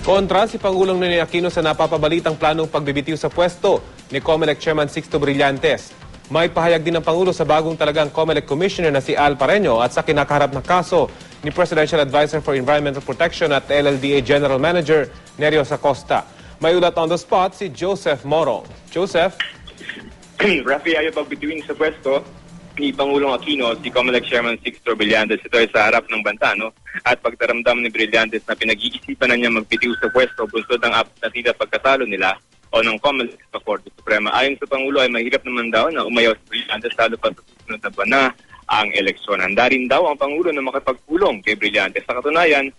Kontra si Pangulong Ninoy Aquino sa napapabalitang planong pagbibitiw sa pwesto ni COMELEC Chairman Sixto Brillantes. May pahayag din ng Pangulo sa bagong talagang COMELEC Commissioner na si Al Pareño at sa kinakaharap na kaso ni Presidential Advisor for Environmental Protection at LLDA General Manager Nerio Acosta. May ulat on the spot si Joseph Morong. Joseph? Rafi, ayaw pagbitiwin sa pwesto ni Pangulong Aquino si COMELEC Chairman Sixto Brillantes. Ito ay sa harap ng banta, no? At pagdaramdam ni Brillantes na pinag-iisipan na niya magbitiw sa pwesto bunsod ng apat na sila pagkatalo nila o ng COMELEC sa Korte Suprema. Ayon sa Pangulo ay mahirap naman daw na umayaw si Brillantes lalo pa sa susunod na buwan na ang eleksyon. Handa rin daw ang Pangulo na makipagpulong kay Brillantes. Sa katunayan,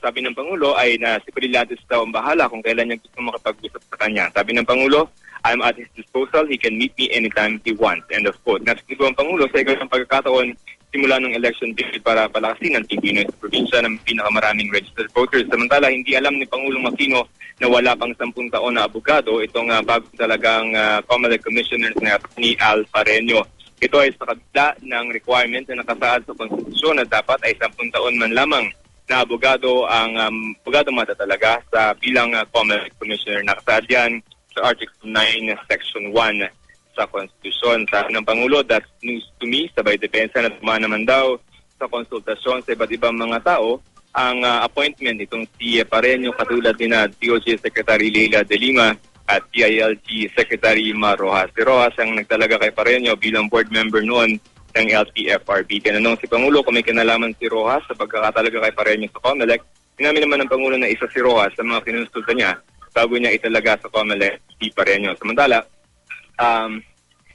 sabi ng Pangulo ay na si Brillantes daw ang bahala kung kailan niya gusto makipag-usap sa kanya. Sabi ng Pangulo, I'm at his disposal. He can meet me anytime he wants. End of quote. Nasiguro ang Pangulo sa ikawang pagkakataon simula ng election period para palakasin ang Team Pinoy sa probinsya ng pinakamaraming registered voters. Samantala, hindi alam ni Pangulong Aquino na wala pang 10 taon na abogado itong bagong talagang COMELEC Commissioner na ni Al Pareño. Ito ay sa kabila ng requirement na nakasaad sa konstitusyon na dapat ay 10 taon man lamang na abogado ang abogado mata talaga sa bilang COMELEC Commissioner. Nakasaad yan sa Article 9, Section 1 sa Konstitusyon. Sabi ng Pangulo, that's news to me. Sabay depensa na tumaan naman daw sa konsultasyon sa iba't ibang mga tao ang appointment itong si Pareño katulad ni na DOJ Secretary Leila de Lima at DILG Secretary Mar Rojas. Si Rojas ang nagtalaga kay Pareño bilang board member noon ng LTFRB. Tinanong si Pangulo kung may kinalaman si Rojas sa pagkakatalaga kay Pareño sa COMELEC. Sinabi naman ng Pangulo na isa si Rojas sa mga kinonsulta niya bago niya italaga sa COMELEC si Pareño. Samantala,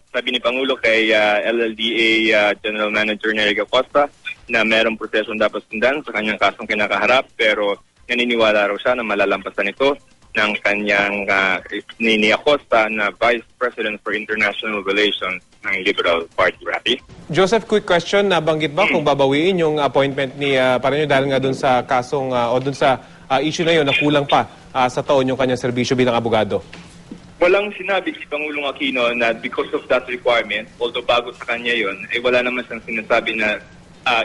sabi ni Pangulo kay LLDA General Manager Nerio Acosta na merong prosesong dapat sundan sa kanyang kasong kinakaharap pero naniniwala raw siya na malalampasan ito ng kanyang ni Acosta na Vice President for International Relations ng Liberal Party. Rafi? Joseph, quick question. Nabanggit ba kung babawiin yung appointment ni Pareño dahil nga dun sa kasong o dun sa issue na yun na kulang pa sa taon yung kanyang serbisyo bilang abogado? Walang sinabi si Pangulong Aquino na because of that requirement, although bago sa kanya yun, wala naman siyang sinasabi na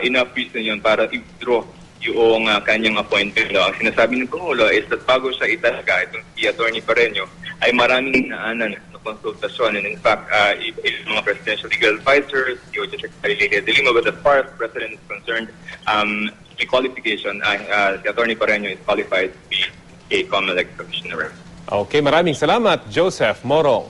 enough reason yun para i-withdraw yung kanyang appointment. No? Ang sinasabi ng Pangulo is that bago siya italaga, itong si Atty. Pareño, ay maraming naanan na konsultasyon. And in fact, mga presidential legal advisors, DOJ Secretary Leila de Lima, but as far as the President is concerned, the qualification, si Atty. Pareño is qualified to be a COMELEC Commissioner. Okay, maraming salamat, Joseph Morong.